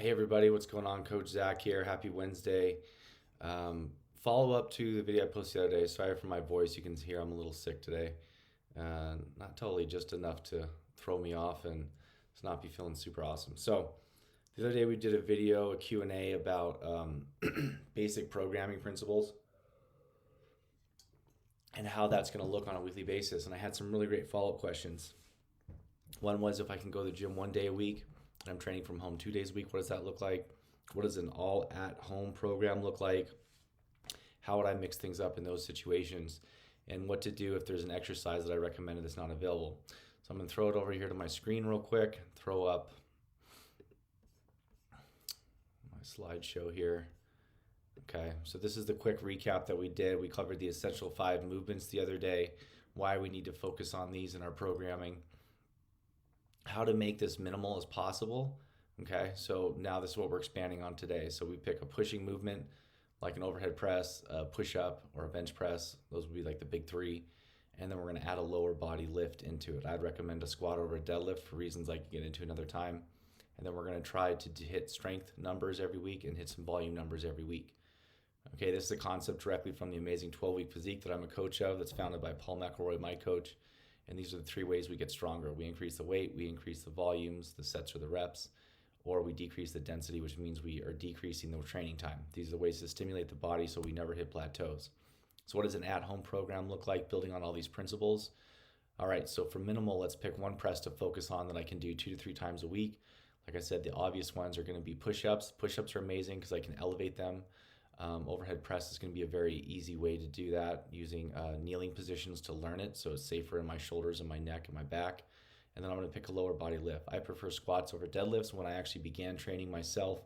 Hey everybody, what's going on? Coach Zach here. Happy Wednesday. Follow up to the video I posted the other day. Sorry for my voice. You can hear I'm a little sick today. Not totally, just enough to throw me off and to not be feeling super awesome. So the other day we did a video, a Q&A about basic programming principles and how that's going to look on a weekly basis. And I had some really great follow-up questions. One was if I can go to the gym 1 day a week and I'm training from home 2 days a week, what does that look like? What does an all at home program look like? How would I mix things up in those situations? And what to do if there's an exercise that I recommended that's not available. So I'm going to throw it over here to my screen real quick, throw up my slideshow here. Okay, so this is the quick recap that we did. We covered the essential 5 movements the other day, why we need to focus on these in our programming, how to make this minimal as possible. Okay, so now this is what we're expanding on today. So we pick a pushing movement like an overhead press, a push up, or a bench press. Those would be like the big 3. And then we're going to add a lower body lift into it. I'd recommend a squat over a deadlift for reasons I can get into another time. And then we're going to try to hit strength numbers every week and hit some volume numbers every week. Okay, this is a concept directly from the amazing 12-week physique that I'm a coach of, that's founded by Paul McElroy, my coach. And these are the 3 ways we get stronger. We increase the weight, we increase the volumes, the sets or the reps, or we decrease the density, which means we are decreasing the training time. These are the ways to stimulate the body so we never hit plateaus. So what does an at-home program look like building on all these principles? All right, so for minimal, let's pick one press to focus on that I can do 2 to 3 times a week. Like I said, the obvious ones are going to be push-ups. Push-ups are amazing because I can elevate them. Overhead press is going to be a very easy way to do that using kneeling positions to learn it, so it's safer in my shoulders and my neck and my back. And then I'm going to pick a lower body lift. I prefer squats over deadlifts. When I actually began training myself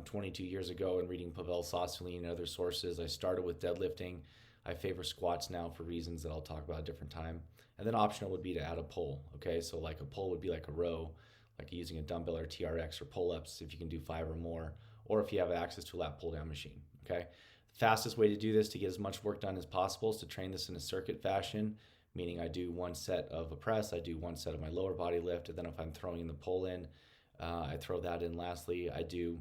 22 years ago and reading Pavel Tsatsouline and other sources, I started with deadlifting. I favor squats now for reasons that I'll talk about at a different time. And then optional would be to add a pull. Okay, so like a pull would be like a row, like using a dumbbell or TRX or pull-ups if you can do 5 or more, or if you have access to a lat pull-down machine. Okay, the fastest way to do this to get as much work done as possible is to train this in a circuit fashion, meaning I do 1 set of a press, I do 1 set of my lower body lift, and then if I'm throwing the pull in, I throw that in lastly. I do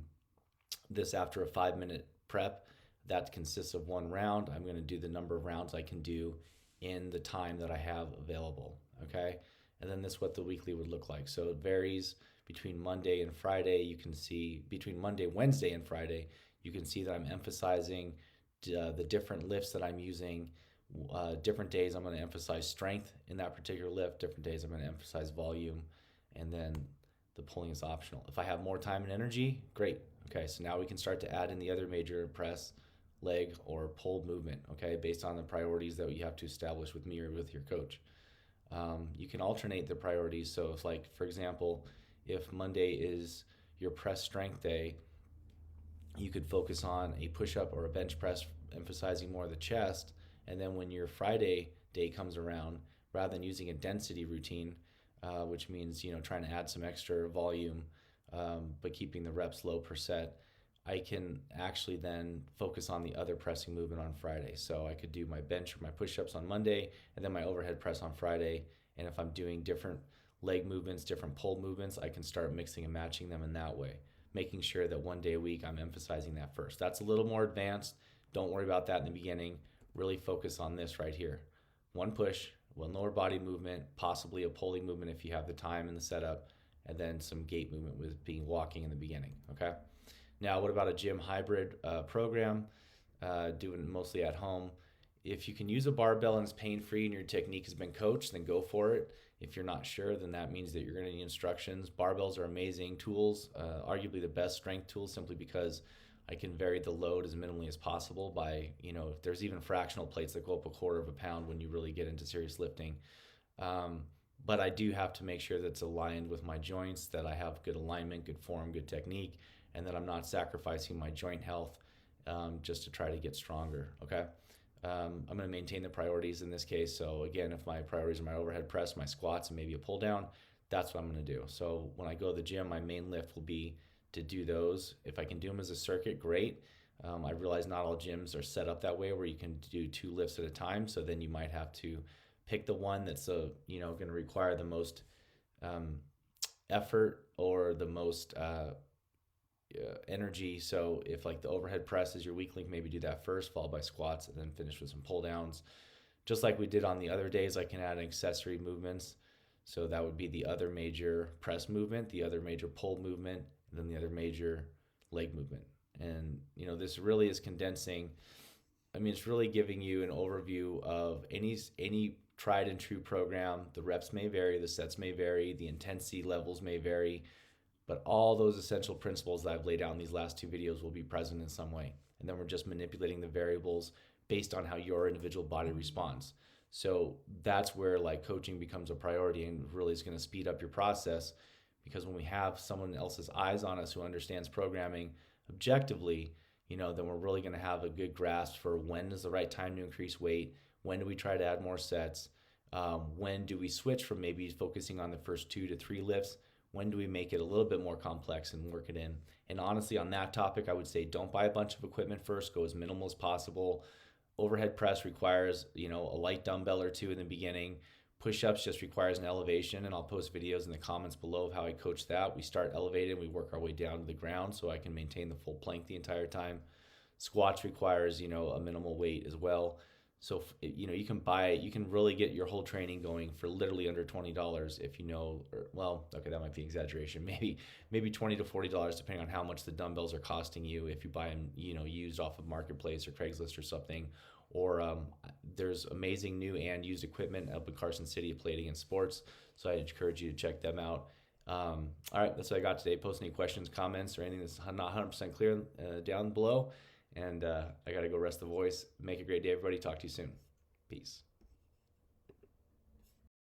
this after a 5-minute prep that consists of 1 round. I'm going to do the number of rounds I can do in the time that I have available. Okay, and then this is what the weekly would look like. So it varies between Monday and Friday. You can see between Monday, Wednesday, and Friday, you can see that I'm emphasizing the different lifts that I'm using. Different days I'm going to emphasize strength in that particular lift. Different days I'm going to emphasize volume, and then the pulling is optional. If I have more time and energy, great. Okay, so now we can start to add in the other major press, leg, or pulled movement, okay, based on the priorities that you have to establish with me or with your coach. You can alternate the priorities. So if, like, for example, if Monday is your press strength day, you could focus on a push-up or a bench press, emphasizing more of the chest. And then when your Friday day comes around, rather than using a density routine, which means trying to add some extra volume, but keeping the reps low per set, I can actually then focus on the other pressing movement on Friday. So I could do my bench or my push-ups on Monday, and then my overhead press on Friday. And if I'm doing different leg movements, different pull movements, I can start mixing and matching them in that way, making sure that 1 day a week I'm emphasizing that first. That's a little more advanced. Don't worry about that in the beginning. Really focus on this right here. 1 push, 1 lower body movement, possibly a pulling movement if you have the time and the setup, and then some gait movement with being walking in the beginning, okay? Now, what about a gym hybrid program? Doing it mostly at home. If you can use a barbell and it's pain-free and your technique has been coached, then go for it. If you're not sure, then that means that you're going to need instructions. Barbells are amazing tools, arguably the best strength tools, simply because I can vary the load as minimally as possible by, there's even fractional plates that go up a quarter of a pound when you really get into serious lifting. But I do have to make sure that it's aligned with my joints, that I have good alignment, good form, good technique, and that I'm not sacrificing my joint health just to try to get stronger, okay? I'm going to maintain the priorities in this case. So again, if my priorities are my overhead press, my squats, and maybe a pull down, that's what I'm going to do. So when I go to the gym, my main lift will be to do those. If I can do them as a circuit, great. I realize not all gyms are set up that way where you can do 2 lifts at a time. So then you might have to pick the one that's going to require the most effort or the most energy. So if like the overhead press is your weak link, maybe do that first, followed by squats, and then finish with some pull downs. Just like we did on the other days, I can add accessory movements. So that would be the other major press movement, the other major pull movement, and then the other major leg movement. And this really is condensing. I mean, it's really giving you an overview of any tried and true program. The reps may vary, the sets may vary, the intensity levels may vary, but all those essential principles that I've laid out in these last two videos will be present in some way. And then we're just manipulating the variables based on how your individual body responds. So that's where like coaching becomes a priority and really is going to speed up your process, because when we have someone else's eyes on us who understands programming objectively, then we're really going to have a good grasp for when is the right time to increase weight, when do we try to add more sets, when do we switch from maybe focusing on the first 2 to 3 lifts, when do we make it a little bit more complex and work it in. And honestly, on that topic, I would say don't buy a bunch of equipment first, go as minimal as possible. Overhead press requires, a light dumbbell or two in the beginning. Push-ups just requires an elevation, and I'll post videos in the comments below of how I coach that. We start elevated, we work our way down to the ground so I can maintain the full plank the entire time. Squats requires, a minimal weight as well. So, you can really get your whole training going for literally under $20 if okay, that might be exaggeration. Maybe $20 to $40 depending on how much the dumbbells are costing you if you buy them, used off of Marketplace or Craigslist or something. Or there's amazing new and used equipment up in Carson City at Plating and Sports. So I encourage you to check them out. All right, that's what I got today. Post any questions, comments, or anything that's not 100% clear down below. And I got to go rest the voice. Make a great day, everybody. Talk to you soon. Peace.